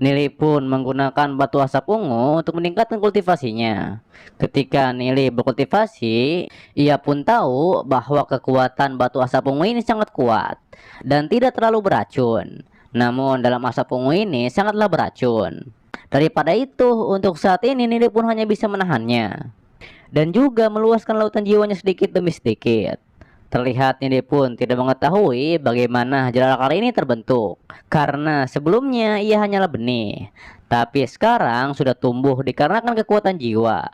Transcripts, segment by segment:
Nili pun menggunakan batu asap ungu untuk meningkatkan kultivasinya. Ketika Nili berkultivasi, ia pun tahu bahwa kekuatan batu asap ungu ini sangat kuat dan tidak terlalu beracun. Namun dalam asap ungu ini sangatlah beracun. Daripada itu, untuk saat ini Nili pun hanya bisa menahannya dan juga meluaskan lautan jiwanya sedikit demi sedikit. Terlihat Nili pun tidak mengetahui bagaimana jala kali ini terbentuk, karena sebelumnya ia hanyalah benih, tapi sekarang sudah tumbuh dikarenakan kekuatan jiwa.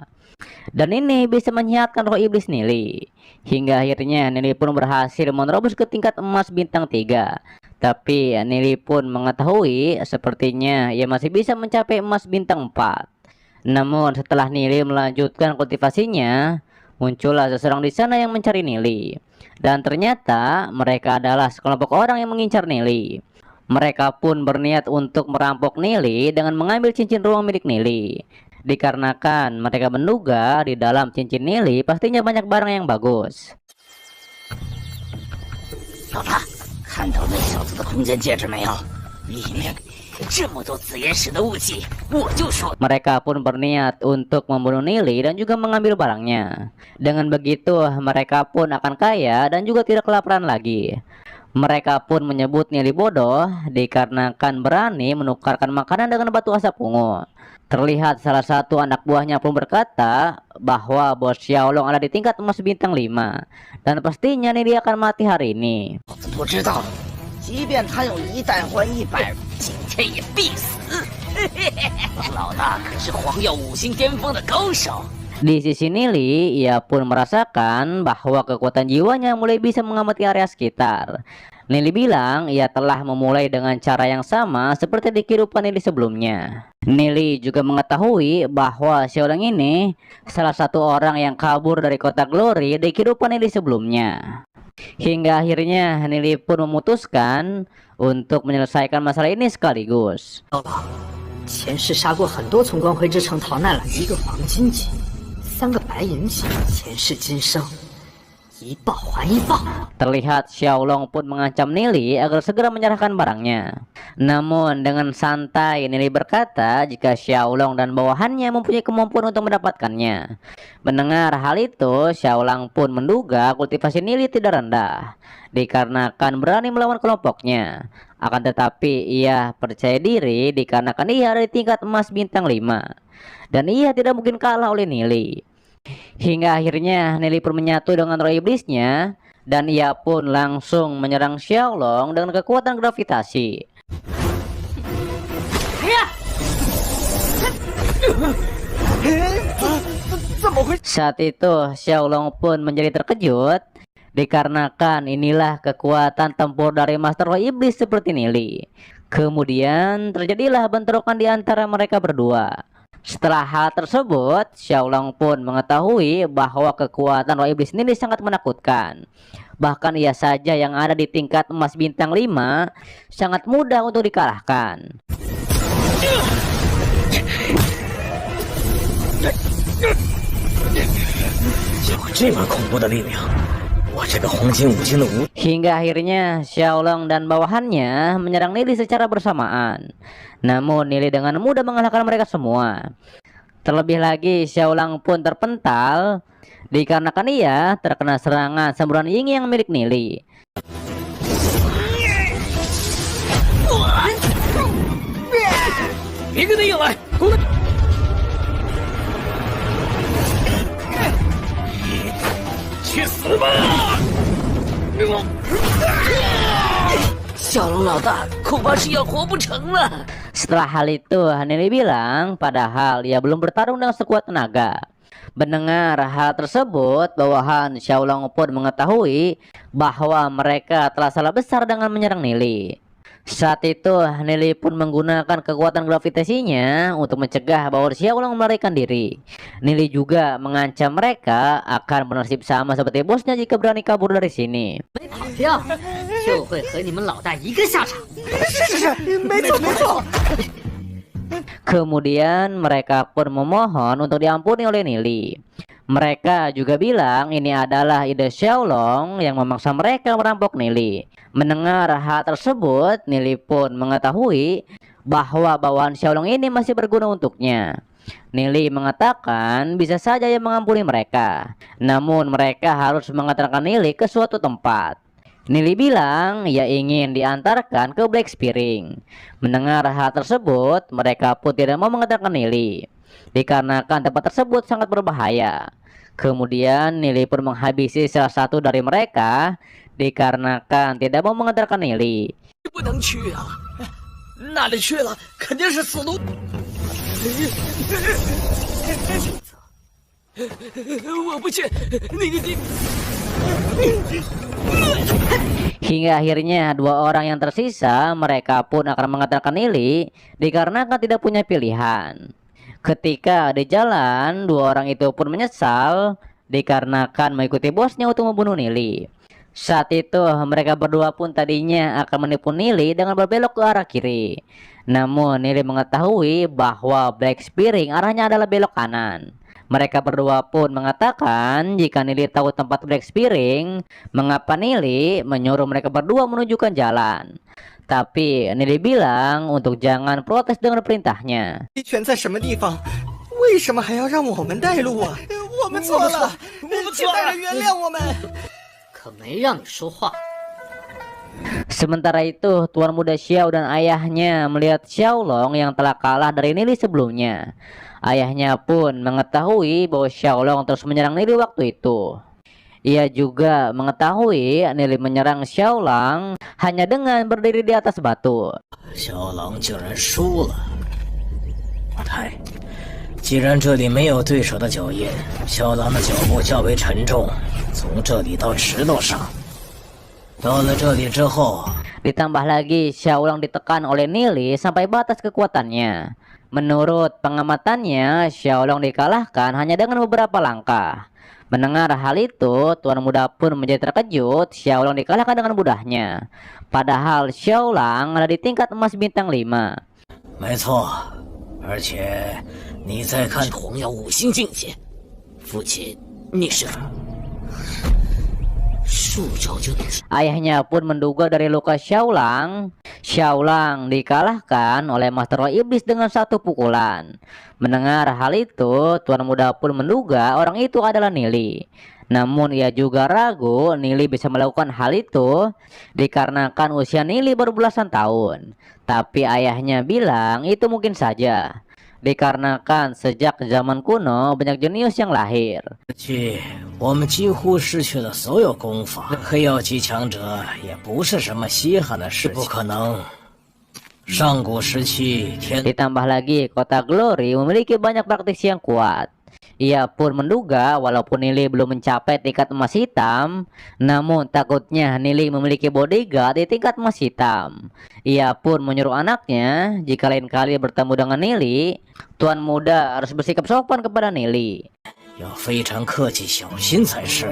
Dan ini bisa menyehatkan roh iblis Nili. Hingga akhirnya Nili pun berhasil menerobos ke tingkat emas bintang 3. Tapi Nili pun mengetahui sepertinya ia masih bisa mencapai emas bintang 4. Namun setelah Nili melanjutkan kultivasinya, muncullah seseorang di sana yang mencari Nili. Dan ternyata mereka adalah sekelompok orang yang mengincar Nili. Mereka pun berniat untuk merampok Nili dengan mengambil cincin ruang milik Nili. Dikarenakan mereka menduga di dalam cincin Nili pastinya banyak barang yang bagus. 老大，看到那小子的空间戒指没有？里面这么多紫岩石的雾气，我就说。 Mereka pun berniat untuk membunuh Nili dan juga mengambil barangnya. Dengan begitu mereka pun akan kaya dan juga tidak kelaparan lagi. Mereka pun menyebut Nili bodoh dikarenakan berani menukarkan makanan dengan batu asap ungu. Terlihat salah satu anak buahnya pun berkata bahwa bos Xiaolong ada di tingkat emas bintang 5 dan pastinya Nili akan mati hari ini. 我知道，即便他用1代换100，今天也必死。老大可是黄药5星巅峰的高手。 Di sisi Nili, ia pun merasakan bahwa kekuatan jiwanya mulai bisa mengamati area sekitar. Nili bilang ia telah memulai dengan cara yang sama seperti di kehidupan Nili sebelumnya. Nili juga mengetahui bahwa Xiaolong ini salah satu orang yang kabur dari kota Glory di kehidupan Nili sebelumnya. Hingga akhirnya Nili pun memutuskan untuk menyelesaikan masalah ini sekaligus. 老大，前世杀过很多从光辉之城逃难了1个黄金级，3个白银级，前世今生一报还一报。 Terlihat Xiaolong pun mengancam Nili agar segera menyerahkan barangnya. Namun dengan santai Nili berkata jika Xiaolong dan bawahannya mempunyai kemampuan untuk mendapatkannya. Mendengar hal itu, Xiaolong pun menduga kultivasi Nili tidak rendah dikarenakan berani melawan kelompoknya. Akan tetapi ia percaya diri dikarenakan ia ada di tingkat emas bintang 5 dan ia tidak mungkin kalah oleh Nili. Hingga akhirnya Nili pun menyatu dengan roh iblisnya dan ia pun langsung menyerang Xiaolong dengan kekuatan gravitasi. Saat itu Xiaolong pun menjadi terkejut dikarenakan inilah kekuatan tempur dari Master Roh Iblis seperti Nili. Kemudian terjadilah bentrokan di antara mereka berdua. Setelah hal tersebut, Xiaolong pun mengetahui bahwa kekuatan roh iblis Nili sangat menakutkan. Bahkan ia saja yang ada di tingkat emas bintang 5 sangat mudah untuk dikalahkan. Hingga akhirnya Xiaolong dan bawahannya menyerang Nili secara bersamaan. Namun Nili dengan mudah mengalahkan mereka semua. Terlebih lagi Xiaolong pun terpental dikarenakan ia terkena serangan semburan Ying yang milik Nili. Setelah hal itu, Nili bilang padahal ia belum bertarung dengan sekuat tenaga. Mendengar hal tersebut, bawahan Xiaolong pun mengetahui bahwa mereka telah salah besar dengan menyerang Nili. Saat itu, Nili pun menggunakan kekuatan gravitasinya untuk mencegah bahwa Xiaolong melarikan diri. Nili juga mengancam mereka akan bernasib sama seperti bosnya jika berani kabur dari sini. Kemudian mereka pun memohon untuk diampuni oleh Nili. Mereka juga bilang ini adalah ide Xiaolong yang memaksa mereka merampok Nili. Mendengar hal tersebut, Nili pun mengetahui bahwa bawaan Xiaolong ini masih berguna untuknya. Nili mengatakan bisa saja ia mengampuni mereka, namun mereka harus mengantarkan Nili ke suatu tempat. Nili bilang ia ingin diantarkan ke Black Spearing. Mendengar hal tersebut, mereka pun tidak mau mengantarkan Nili, dikarenakan tempat tersebut sangat berbahaya. Kemudian Nili pun menghabisi salah satu dari mereka, dikarenakan tidak mau mengantarkan Nili. 不能去啊，那里去了肯定是死路。我不去，你。 Hingga akhirnya dua orang yang tersisa mereka pun akan mengantarkan Nili dikarenakan tidak punya pilihan. Ketika di jalan, dua orang itu pun menyesal dikarenakan mengikuti bosnya untuk membunuh Nili. Saat itu mereka berdua pun tadinya akan menipu Nili dengan berbelok ke arah kiri. Namun Nili mengetahui bahwa Black Spearing arahnya adalah belok kanan. Mereka berdua pun mengatakan jika Nili tahu tempat Black Spearing, mengapa Nili menyuruh mereka berdua menunjukkan jalan. Tapi Nili bilang untuk jangan protes dengan perintahnya. 一拳在什么地方？为什么还要让我们带路啊？我们错了，请大人原谅我们。 可没让你说话。 Sementara itu, Tuan Muda Xiao dan ayahnya melihat Xiaolong yang telah kalah dari Nili sebelumnya. Ayahnya pun mengetahui bahwa Xiaolong terus menyerang Nili waktu itu. Ia juga mengetahui Nili menyerang Xiaolong hanya dengan berdiri di atas batu. 小狼竟然输了，嗨！既然这里没有对手的脚印，小狼的脚步较为沉重，从这里到石头上。到了这里之后， Ditambah lagi Xiaolong ditekan oleh Nili sampai batas kekuatannya. Menurut pengamatannya, Xiaolong dikalahkan hanya dengan beberapa langkah. Mendengar hal itu, Tuan Muda pun menjadi terkejut Xiaolong dikalahkan dengan mudahnya. Padahal Xiaolong ada di tingkat emas bintang 5. 没错，而且你再看同样5星境界，父亲，你是数招就能输。 Ayahnya pun menduga dari luka Xiaolong dikalahkan oleh Master Roh Iblis dengan satu pukulan. Mendengar hal itu, Tuan Muda pun menduga orang itu adalah Nili. Namun ia juga ragu Nili bisa melakukan hal itu dikarenakan usia Nili baru belasan tahun. Tapi ayahnya bilang itu mungkin saja, dikarenakan sejak zaman kuno banyak jenius yang lahir. 去，我们几乎失去了所有功法，黑曜级强者也不是什么稀罕的事情，不可能。上古时期，天 Ditambah lagi kota Glory memiliki banyak praktisi yang kuat. Ia pun menduga walaupun Nili belum mencapai tingkat emas hitam, namun takutnya Nili memiliki bodyguard di tingkat emas hitam. Ia pun menyuruh anaknya jika lain kali bertemu dengan Nili, Tuan Muda harus bersikap sopan kepada Nili. 要非常客气小心才是。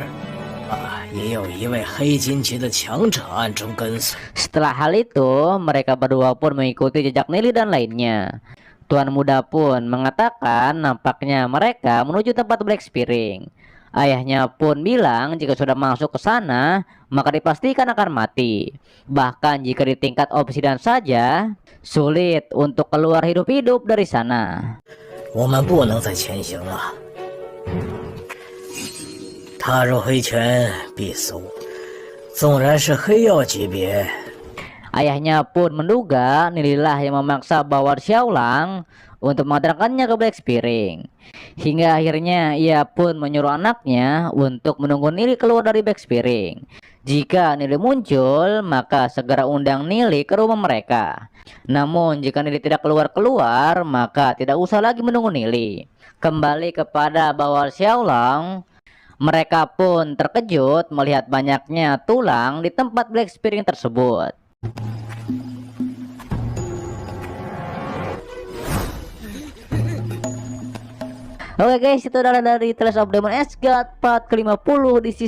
也有一位黑金级的强者暗中跟随。 Setelah hal itu, mereka berdua pun mengikuti jejak Nili dan lainnya. Tuan Muda pun mengatakan nampaknya mereka menuju tempat Black Spearing. Ayahnya pun bilang jika sudah masuk ke sana, maka dipastikan akan mati. Bahkan jika di tingkat obsidian saja, sulit untuk keluar hidup-hidup dari sana. 我们不能再前行了。踏入黑泉必死，纵然是黑曜级别。 Ayahnya pun menduga Nililah yang memaksa bawa Xiaolong untuk mengantarkannya ke Black Spearing. Hingga akhirnya ia pun menyuruh anaknya untuk menunggu Nili keluar dari Black Spearing. Jika Nili muncul, maka segera undang Nili ke rumah mereka. Namun jika Nili tidak keluar-keluar, maka tidak usah lagi menunggu Nili. Kembali kepada bawah Xiaolong, mereka pun terkejut melihat banyaknya tulang di tempat Black Spearing tersebut. Oke guys, itu adalah dari Trails of Demon Asgard part ke-50 di season